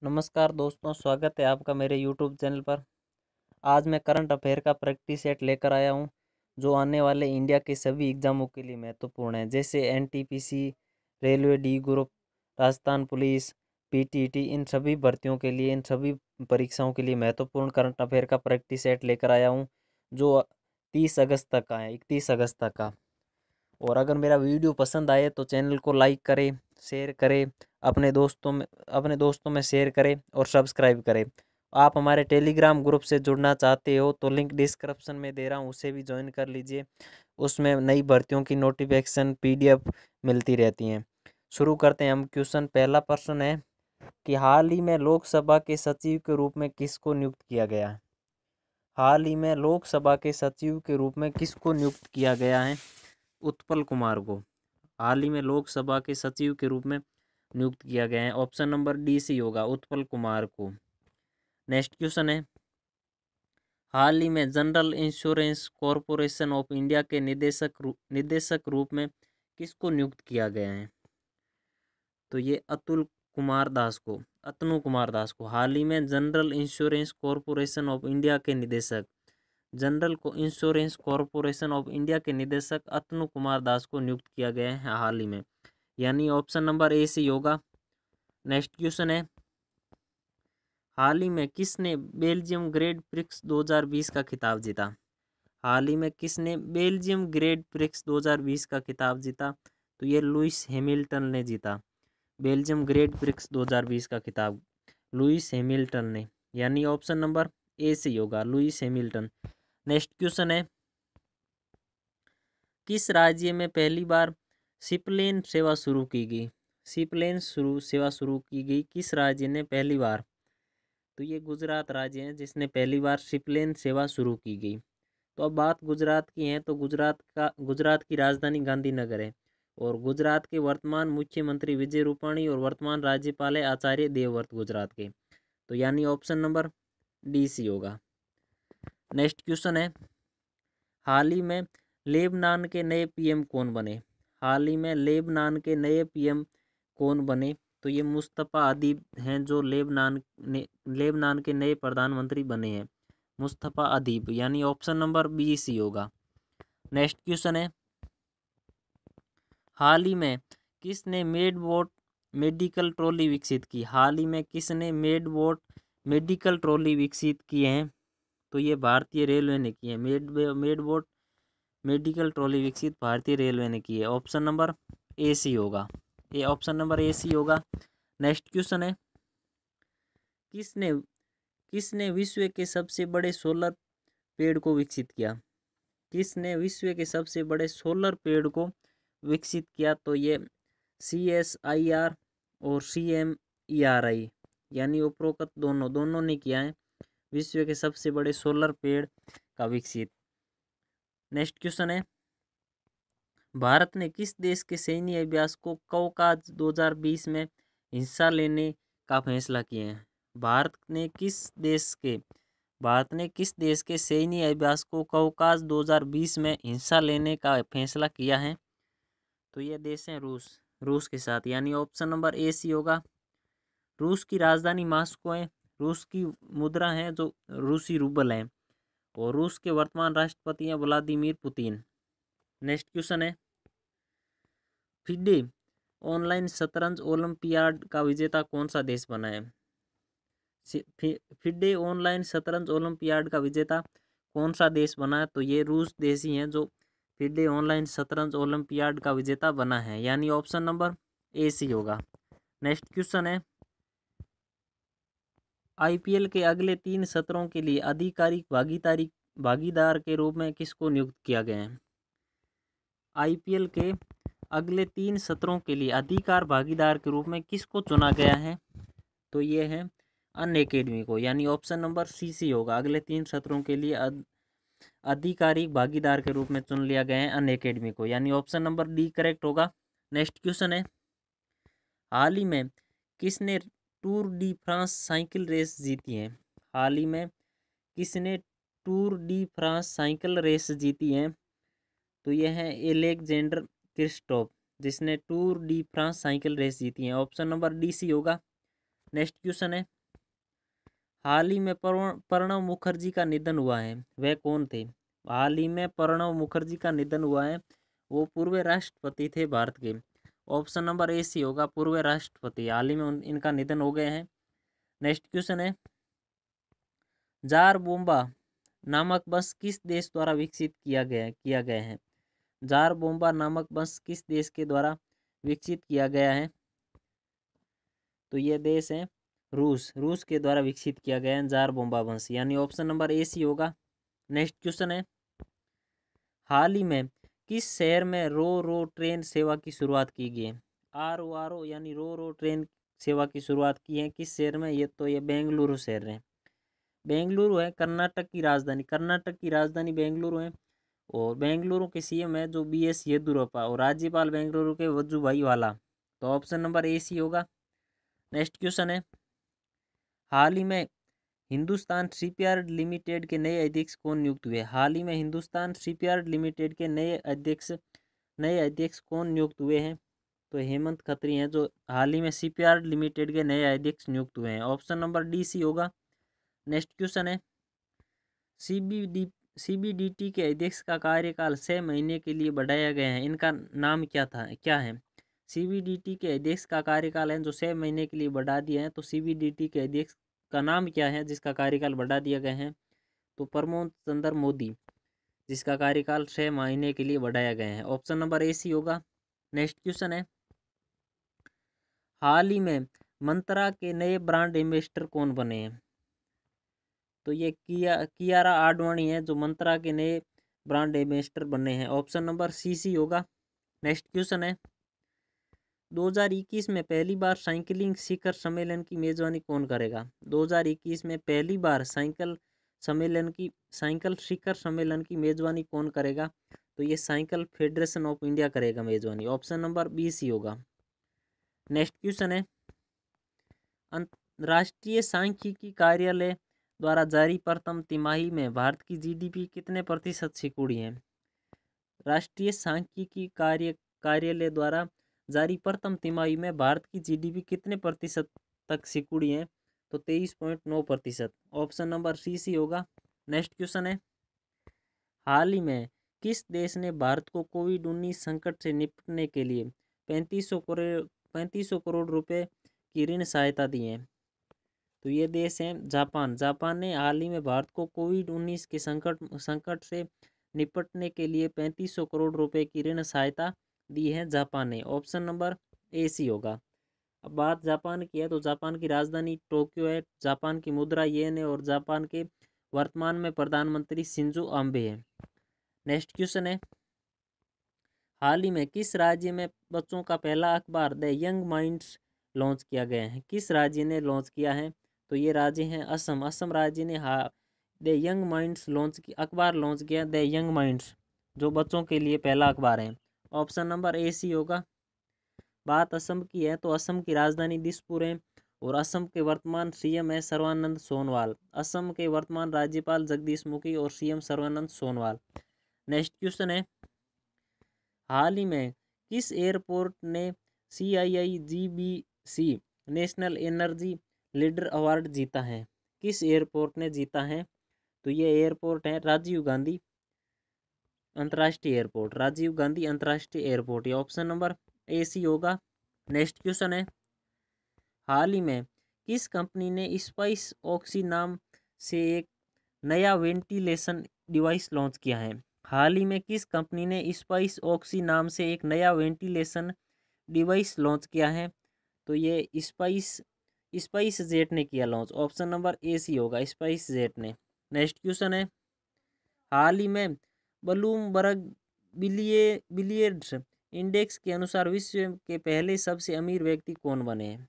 नमस्कार दोस्तों, स्वागत है आपका मेरे यूट्यूब चैनल पर। आज मैं करंट अफेयर का प्रैक्टिस सेट लेकर आया हूं, जो आने वाले इंडिया के सभी एग्जामों के लिए महत्वपूर्ण है, जैसे NTPC, railway D group, Rajasthan police, PTT. इन सभी भर्तियों के लिए, इन सभी परीक्षाओं के लिए महत्वपूर्ण करंट अफेयर का प्रैक्टिस सेट लेकर आया हूँ, जो 30 अगस्त तक का है, 31 अगस्त तक का। और अगर मेरा वीडियो पसंद आए तो चैनल को लाइक करें, शेयर करें, अपने दोस्तों में शेयर करें और सब्सक्राइब करें। आप हमारे टेलीग्राम ग्रुप से जुड़ना चाहते हो तो लिंक डिस्क्रिप्शन में दे रहा हूँ, उसे भी ज्वाइन कर लीजिए। उसमें नई भर्तियों की नोटिफिकेशन पीडीएफ मिलती रहती हैं। शुरू करते हैं हम। क्वेश्चन पहला प्रश्न है कि हाल ही में लोकसभा के सचिव के रूप में किसको नियुक्त किया गया है? हाल ही में लोकसभा के सचिव के रूप में किसको नियुक्त किया गया है? उत्पल कुमार को हाल ही में लोकसभा के सचिव के रूप में नियुक्त किया गया है। ऑप्शन नंबर डी सी होगा, उत्पल कुमार को। नेक्स्ट क्वेश्चन है, हाल ही में general insurance corporation of India के निदेशक रूप में किसको नियुक्त किया गया है? तो ये अतनु कुमार दास को हाल ही में general insurance corporation of India के निदेशक इंश्योरेंस कॉरपोरेशन ऑफ इंडिया के निदेशक अतनु कुमार दास को नियुक्त किया गया है हाल ही में, यानी ऑप्शन नंबर ए सी होगा। नेक्स्ट क्वेश्चन है, हाल ही में किसने बेल्जियम ग्रेड प्रिक्स 2020 का खिताब जीता? हाल ही में किसने बेल्जियम ग्रेड प्रिक्स 2020 का खिताब जीता? तो ये लुइस हैमिल्टन ने जीता बेल्जियम ग्रेड प्रिक्स 2020 का खिताब, लुइस हैमिल्टन ने, यानी ऑप्शन नंबर ए सी होगा, लुइस हैमिल्टन। नेक्स्ट क्वेश्चन है, किस राज्य में पहली बार शिपलेन सेवा शुरू की गई? सेवा शुरू की गई किस राज्य ने पहली बार? तो ये गुजरात राज्य है जिसने पहली बार शिपलेन सेवा शुरू की गई। तो अब बात गुजरात की है, तो गुजरात की राजधानी गांधीनगर है और गुजरात के वर्तमान मुख्यमंत्री विजय रूपाणी और वर्तमान राज्यपाल है आचार्य देवव्रत गुजरात के। तो यानी ऑप्शन नंबर डी सी होगा। नेक्स्ट क्वेश्चन है, हाल ही में लेबनान के नए पीएम कौन बने? हाल ही में लेबनान के नए पीएम कौन बने? तो ये मुस्तफ़ा अदीब हैं, जो लेबनान के नए प्रधानमंत्री बने हैं, मुस्तफ़ा अदीब, यानी ऑप्शन नंबर बी सी होगा। नेक्स्ट क्वेश्चन है, हाल ही में किसने मेडबोट मेडिकल ट्रॉली विकसित की? हाल ही में किसने मेडबोट मेडिकल ट्रॉली विकसित किए हैं? तो ये भारतीय रेलवे ने की है। मेडबोट मेडिकल ट्रॉली विकसित भारतीय रेलवे ने की है। ऑप्शन नंबर ए सी होगा, ये ऑप्शन नंबर ए सी होगा। नेक्स्ट क्वेश्चन है, किसने किसने विश्व के सबसे बड़े सोलर पेड़ को विकसित किया? किसने विश्व के सबसे बड़े सोलर पेड़ को विकसित किया? तो ये CSIR और CMERI, यानी उपरोक्त दोनों ने किया है विश्व के सबसे बड़े सोलर पेड़ का विकसित। नेक्स्ट क्वेश्चन है, भारत ने किस देश के सैन्य अभ्यास को कौकाज 2020 में हिस्सा लेने का फैसला किया है? भारत ने किस देश के सैन्य अभ्यास को कौकाज 2020 में हिस्सा लेने का फैसला किया है? तो ये देश है रूस के साथ, यानी ऑप्शन नंबर ए सी होगा। रूस की राजधानी मास्को है, रूस की मुद्रा है जो रूसी रूबल है, और रूस के वर्तमान राष्ट्रपति हैं व्लादिमीर पुतिन। नेक्स्ट क्वेश्चन है, फिडे ऑनलाइन शतरंज ओलंपियाड का विजेता कौन सा देश बना है? फिडे ऑनलाइन शतरंज ओलंपियाड का विजेता कौन सा देश बना है? तो ये रूस देश ही है जो फिडे ऑनलाइन शतरंज ओलंपियाड का विजेता बना है, यानी ऑप्शन नंबर ए सी होगा। नेक्स्ट क्वेश्चन है, IPL के अगले 3 सत्रों के लिए आधिकारिक भागीदार के रूप में किसको नियुक्त किया गया है? IPL के अगले 3 सत्रों के लिए अधिकार भागीदार के रूप में किसको चुना गया है? तो ये है अनअकैडमी को, यानी ऑप्शन नंबर सी होगा। अगले 3 सत्रों के लिए आधिकारिक भागीदार के रूप में चुन लिया गया है अनअकैडमी को, यानी ऑप्शन नंबर डी करेक्ट होगा। नेक्स्ट क्वेश्चन है, हाल ही में किसने Tour de France cycle race जीती है? हाल ही में किसने Tour de France cycle race जीती है? तो यह है एलेक्जेंडर क्रिस्टोफ, जिसने Tour de France cycle race जीती है। ऑप्शन नंबर डी सी होगा। नेक्स्ट क्वेश्चन है, हाल ही में प्रणब मुखर्जी का निधन हुआ है, वह कौन थे? हाल ही में प्रणब मुखर्जी का निधन हुआ है, वो पूर्व राष्ट्रपति थे भारत के। ऑप्शन नंबर ए सी होगा, पूर्व राष्ट्रपति, हाल ही में इनका निधन हो गए हैं। नेक्स्ट क्वेश्चन है, जार बोम्बा नामक बस किस देश द्वारा विकसित किया गया है? जार बोम्बा नामक बस किस देश के द्वारा विकसित किया गया है? तो ये देश है रूस के द्वारा विकसित किया गया है जार बोम्बा बस, यानी ऑप्शन नंबर ए सी होगा। नेक्स्ट क्वेश्चन है, हाल ही में किस शहर में रो रो ट्रेन सेवा की शुरुआत की गई है? RO यानी रो रो ट्रेन सेवा की शुरुआत की है किस शहर में? ये बेंगलुरु शहर है। बेंगलुरु है कर्नाटक की राजधानी, कर्नाटक की राजधानी बेंगलुरु है। और बेंगलुरु के सीएम है जो BS येदियुरप्पा, और राज्यपाल बेंगलुरु के वजुभाई वाला। तो ऑप्शन नंबर ए सी होगा। नेक्स्ट क्वेश्चन है, हाल ही में हिंदुस्तान शिपयार्ड लिमिटेड के नए अध्यक्ष कौन नियुक्त हुए? हाल ही में हिंदुस्तान शिपयार्ड लिमिटेड के नए अध्यक्ष कौन नियुक्त हुए हैं? तो हेमंत खत्री हैं जो हाल ही में शिपयार्ड लिमिटेड के नए अध्यक्ष नियुक्त हुए हैं। ऑप्शन नंबर डी सी होगा। नेक्स्ट क्वेश्चन है, CBDT के अध्यक्ष का कार्यकाल 6 महीने के लिए बढ़ाया गया है, इनका नाम क्या है? CBDT के अध्यक्ष का कार्यकाल है जो 6 महीने के लिए बढ़ा दिया है, तो CBDT के अध्यक्ष का नाम क्या है जिसका कार्यकाल बढ़ा दिया गया है? तो प्रमोद चंद्र मोदी, जिसका कार्यकाल 6 महीने के लिए बढ़ाया गया है। ऑप्शन नंबर ए सी होगा। नेक्स्ट क्वेश्चन है, हाल ही में मंत्रा के नए ब्रांड एम्बेसडर कौन बने हैं? तो ये कियारा आडवाणी है जो मंत्रा के नए ब्रांड एम्बेसडर बने हैं। ऑप्शन नंबर सी होगा। नेक्स्ट क्वेश्चन है, 2021 में पहली बार साइकिलिंग शिखर सम्मेलन की मेजबानी कौन करेगा? 2021 में पहली बार साइकिल शिखर सम्मेलन की मेजबानी कौन करेगा? तो ये साइकिल फेडरेशन ऑफ इंडिया करेगा मेजबानी। ऑप्शन नंबर बी सी होगा। नेक्स्ट क्वेश्चन है, राष्ट्रीय सांख्यिकी कार्यालय द्वारा जारी प्रथम तिमाही में भारत की GDP कितने प्रतिशत सिकुड़ी है? राष्ट्रीय सांख्यिकी कार्यालय द्वारा जारी प्रथम तिमाही में भारत की GDP कितने प्रतिशत तक सिकुड़ी है? तो 23.9%। ऑप्शन नंबर सी होगा। नेक्स्ट क्वेश्चन है, हाल ही में किस देश ने भारत को कोविड-19 संकट से निपटने के लिए 3500 करोड़ रुपए की ऋण सहायता दी है? तो ये देश है जापान। जापान ने हाल ही में भारत को कोविड-19 के संकट से निपटने के लिए 3500 करोड़ रुपए की ऋण सहायता दी है जापान ने। ऑप्शन नंबर ए सी होगा। अब बात जापान की है तो जापान की राजधानी टोक्यो है, जापान की मुद्रा येन है, और जापान के वर्तमान में प्रधानमंत्री शिंजो आबे है। नेक्स्ट क्वेश्चन है, हाल ही में किस राज्य में बच्चों का पहला अखबार द यंग माइंड्स लॉन्च किया गया है? किस राज्य ने लॉन्च किया है? तो ये राज्य हैं असम। असम राज्य ने द यंग माइंड्स अखबार लॉन्च किया, द यंग माइंड्स, जो बच्चों के लिए पहला अखबार है। ऑप्शन नंबर ए सी होगा। बात असम की है तो असम की राजधानी दिसपुर है, और असम के वर्तमान सीएम है सर्बानंद सोनोवाल। असम के वर्तमान राज्यपाल जगदीश मुखी और CM Sarbananda Sonowal. Next question है, हाल ही में किस एयरपोर्ट ने CII-GBC national energy leader award जीता है? किस एयरपोर्ट ने जीता है? तो ये एयरपोर्ट है राजीव गांधी अंतर्राष्ट्रीय एयरपोर्ट, राजीव गांधी अंतर्राष्ट्रीय एयरपोर्ट। ये ऑप्शन नंबर ए सी होगा। नेक्स्ट क्वेश्चन है, हाल ही में किस कंपनी ने स्पाइस ऑक्सी नाम से एक नया वेंटिलेशन डिवाइस लॉन्च किया है? हाल ही में किस कंपनी ने स्पाइस ऑक्सी नाम से एक नया वेंटिलेशन डिवाइस लॉन्च किया है? तो ये स्पाइस जेट ने किया लॉन्च। ऑप्शन नंबर ए सी होगा, स्पाइस जेट ने। नेक्स्ट क्वेश्चन है, हाल ही में ब्लूमबर्ग बिलियर्ड्स इंडेक्स के अनुसार विश्व के पहले सबसे अमीर व्यक्ति कौन बने हैं?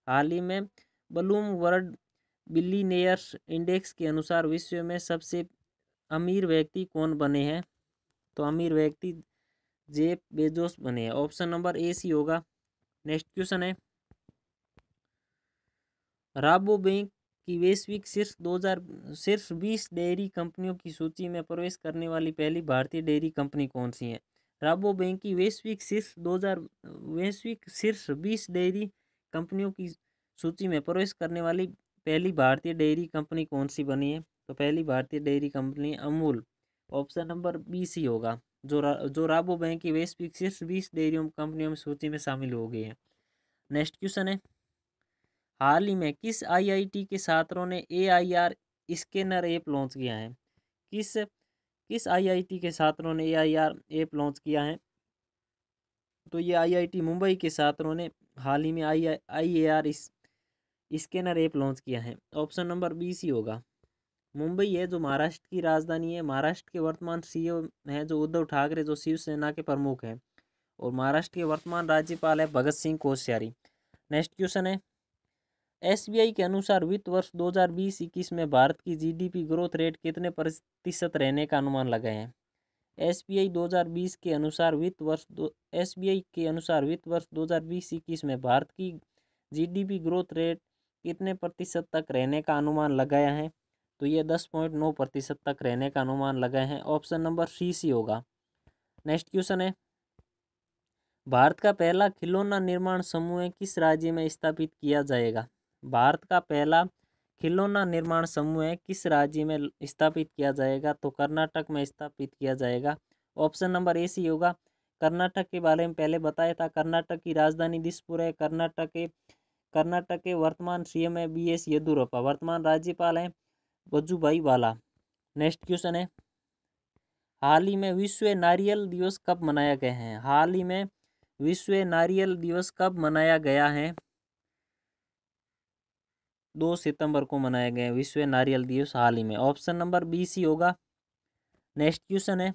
हाल ही में ब्लूमबर्ग बिलियनियर्स इंडेक्स के अनुसार विश्व में सबसे अमीर व्यक्ति कौन बने हैं? तो अमीर व्यक्ति जेफ बेजोस बने हैं। ऑप्शन नंबर ए सी होगा। नेक्स्ट क्वेश्चन है, राबो बैंक की वैश्विक शीर्ष 20 डेयरी कंपनियों की सूची में प्रवेश करने वाली पहली भारतीय डेयरी कंपनी कौन सी है? राबो बैंक की वैश्विक शीर्ष 20 डेयरी कंपनियों की सूची में प्रवेश करने वाली पहली भारतीय डेयरी कंपनी कौन सी बनी है? तो पहली भारतीय dairy company Amul. Option number B C होगा। जो राबो बैंक की वैश्विक शीर्ष 20 डेयरी कंपनियों में सूची में शामिल हो गई है। नेक्स्ट क्वेश्चन है, हाल ही में किस आईआईटी के छात्रों ने AIR स्कैनर ऐप लॉन्च किया है? किस किस आईआईटी के छात्रों ने AIR ऐप लॉन्च किया है? तो ये आईआईटी मुंबई के छात्रों ने हाल ही में IAR स्कैनर ऐप लॉन्च किया है। ऑप्शन नंबर बी सी होगा। मुंबई है जो महाराष्ट्र की राजधानी है। महाराष्ट्र के वर्तमान सीएम हैं जो उद्धव ठाकरे, जो शिवसेना के प्रमुख हैं, और महाराष्ट्र के वर्तमान राज्यपाल है भगत सिंह कोश्यारी। नेक्स्ट क्वेश्चन है, SBI के अनुसार वित्त वर्ष 2020-21 में भारत की GDP ग्रोथ रेट कितने प्रतिशत रहने का अनुमान लगाए हैं? SBI 2020 के अनुसार वित्त वर्ष SBI के अनुसार वित्त वर्ष 2020-21 में भारत की GDP ग्रोथ रेट कितने प्रतिशत तक रहने का अनुमान लगाया है? तो ये 10.9% तक रहने का अनुमान लगाए हैं। ऑप्शन नंबर सी होगा। नेक्स्ट क्वेश्चन है, भारत का पहला खिलौना निर्माण समूह किस राज्य में स्थापित किया जाएगा? भारत का पहला खिलौना निर्माण समूह किस राज्य में स्थापित किया जाएगा? तो कर्नाटक में स्थापित किया जाएगा। ऑप्शन नंबर ए सी होगा। कर्नाटक के बारे में पहले बताया था। कर्नाटक की राजधानी दिसपुर है। कर्नाटक के वर्तमान सीएम है BS येदुरप्पा। वर्तमान राज्यपाल हैं वजुभाई वाला। नेक्स्ट क्वेश्चन है, हाल ही में विश्व नारियल दिवस कब मनाया गया है? हाल ही में विश्व नारियल दिवस कब मनाया गया है? 2 सितंबर को मनाया गया है विश्व नारियल दिवस हाल ही में। ऑप्शन नंबर बी सी होगा। नेक्स्ट क्वेश्चन है,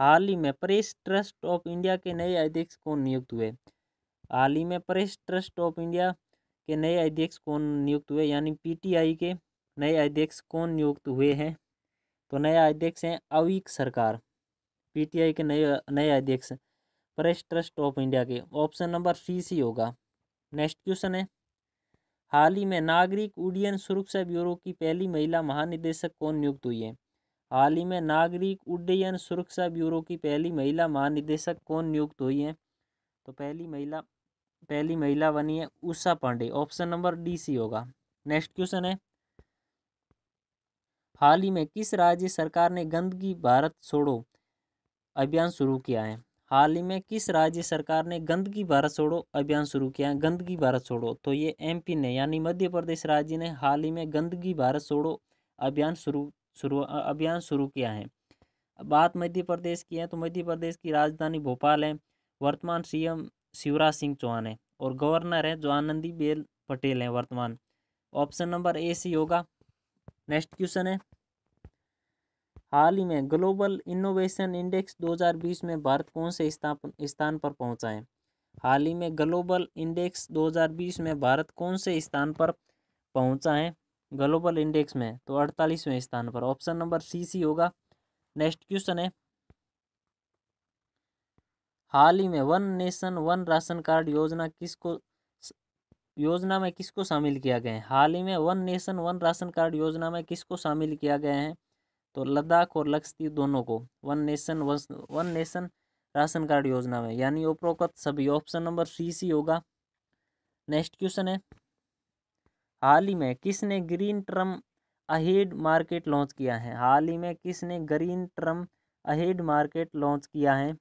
हाल ही में प्रेस ट्रस्ट ऑफ इंडिया के नए अध्यक्ष कौन नियुक्त हुए? हाल ही में प्रेस ट्रस्ट ऑफ इंडिया के नए अध्यक्ष कौन नियुक्त हुए, यानी PTI के नए अध्यक्ष कौन नियुक्त हुए हैं? तो नया अध्यक्ष हैं अवीक सरकार। PTI के नए अध्यक्ष प्रेस ट्रस्ट ऑफ इंडिया के। ऑप्शन नंबर सी होगा। नेक्स्ट क्वेश्चन है, हाल ही में नागरिक उड्डयन सुरक्षा ब्यूरो की पहली महिला महानिदेशक कौन नियुक्त हुई है? हाल ही में नागरिक उड्डयन सुरक्षा ब्यूरो की पहली महिला महानिदेशक कौन नियुक्त हुई है? तो पहली महिला बनी है Usha Pandey. Option number D C होगा। नेक्स्ट क्वेश्चन है, हाल ही में किस राज्य सरकार ने गंदगी भारत छोड़ो अभियान शुरू किया है? हाल ही में किस राज्य सरकार ने गंदगी भारत छोड़ो अभियान शुरू किया है? गंदगी भारत छोड़ो, तो ये MP ने, यानी मध्य प्रदेश राज्य ने हाल ही में गंदगी भारत छोड़ो अभियान शुरू किया है। बात मध्य प्रदेश की है तो मध्य प्रदेश की राजधानी भोपाल है। वर्तमान CM शिवराज सिंह चौहान है और गवर्नर है जो आनंदीबेन पटेल है वर्तमान। ऑप्शन नंबर ए सी होगा। नेक्स्ट क्वेश्चन है, हाल ही में ग्लोबल इनोवेशन इंडेक्स 2020 में भारत कौन से स्थान पर पहुंचा है? हाल ही में ग्लोबल इंडेक्स 2020 में भारत कौन से स्थान पर पहुंचा है? ग्लोबल इंडेक्स में तो 48वें स्थान पर। ऑप्शन नंबर सी होगा। नेक्स्ट क्वेश्चन है, हाल ही में one nation one ration card योजना में किसको शामिल किया गया है? हाल ही में one nation one ration card योजना में किसको शामिल किया गया है? तो लद्दाख और लक्षद्वीप दोनों को वन नेशन राशन कार्ड योजना में, यानी उपरोक्त सभी। ऑप्शन नंबर सी होगा। नेक्स्ट क्वेश्चन है, हाल ही में किसने green term ahead market launch किया है? हाल ही में किसने green term ahead market launch किया है?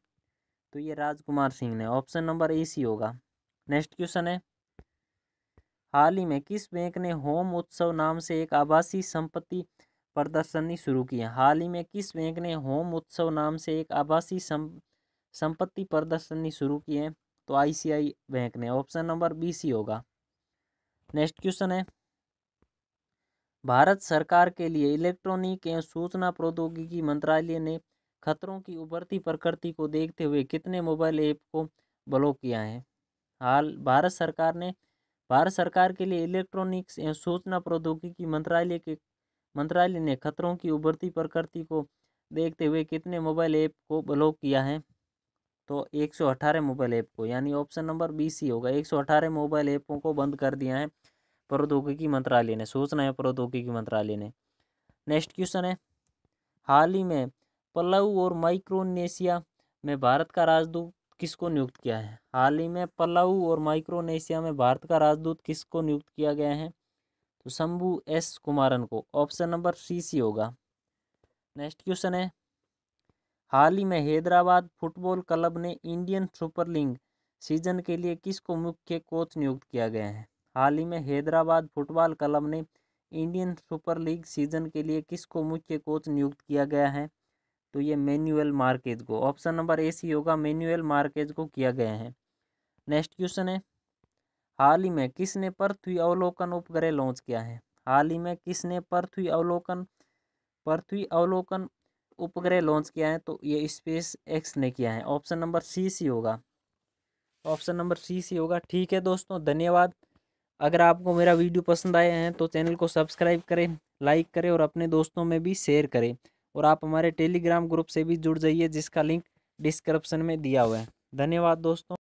तो ये राजकुमार सिंह ने। ऑप्शन नंबर ए सी होगा। नेक्स्ट क्वेश्चन है, हाल ही में किस बैंक ने होम उत्सव नाम से एक आभासी संपत्ति प्रदर्शनी शुरू की है? हाल ही में किस बैंक ने होम उत्सव नाम से एक आभासी संपत्ति प्रदर्शनी शुरू की है? तो ICI बैंक ने। ऑप्शन नंबर बी सी होगा। नेक्स्ट क्वेश्चन है, भारत सरकार के लिए इलेक्ट्रॉनिक एवं सूचना प्रौद्योगिकी मंत्रालय ने खतरों की उभरती प्रकृति को देखते हुए कितने मोबाइल ऐप को ब्लॉक किया है? भारत सरकार के लिए इलेक्ट्रॉनिक्स एवं सूचना प्रौद्योगिकी मंत्रालय ने खतरों की उभरती प्रकृति को देखते हुए कितने मोबाइल ऐप को ब्लॉक किया है? तो 118 मोबाइल ऐप को, यानी ऑप्शन नंबर बी सी होगा। 118 मोबाइल ऐपों को बंद कर दिया है प्रौद्योगिकी मंत्रालय ने, सूचना एवं प्रौद्योगिकी मंत्रालय ने। नेक्स्ट क्वेश्चन है, हाल ही में पलाऊ और माइक्रोनेशिया में भारत का राजदूत किसको नियुक्त किया है? हाल ही में पलाऊ और माइक्रोनेशिया में भारत का राजदूत किसको नियुक्त किया गया है? तो शंभू एस कुमारन को। ऑप्शन नंबर सी होगा। नेक्स्ट क्वेश्चन है, हाल ही में हैदराबाद फुटबॉल क्लब ने इंडियन सुपर लीग सीजन के लिए किसको मुख्य कोच नियुक्त किया गया है? हाल ही में हैदराबाद फुटबॉल क्लब ने इंडियन सुपर लीग सीजन के लिए किसको मुख्य कोच नियुक्त किया गया है? तो ये मैनुअल मार्केज को। ऑप्शन नंबर ए सी होगा, मैनुअल मार्केज को किया गया है। नेक्स्ट क्वेश्चन है, हाल ही में किसने पृथ्वी अवलोकन उपग्रह लॉन्च किया है? हाल ही में किसने पृथ्वी अवलोकन उपग्रह लॉन्च किया है? तो ये स्पेस एक्स ने किया है। ऑप्शन नंबर सी होगा। ऑप्शन नंबर सी होगा। ठीक है दोस्तों, धन्यवाद। अगर आपको मेरा वीडियो पसंद आया है तो चैनल को सब्सक्राइब करें, लाइक करें और अपने दोस्तों में भी शेयर करें। और आप हमारे टेलीग्राम ग्रुप से भी जुड़ जाइए, जिसका लिंक डिस्क्रिप्शन में दिया हुआ है। धन्यवाद दोस्तों।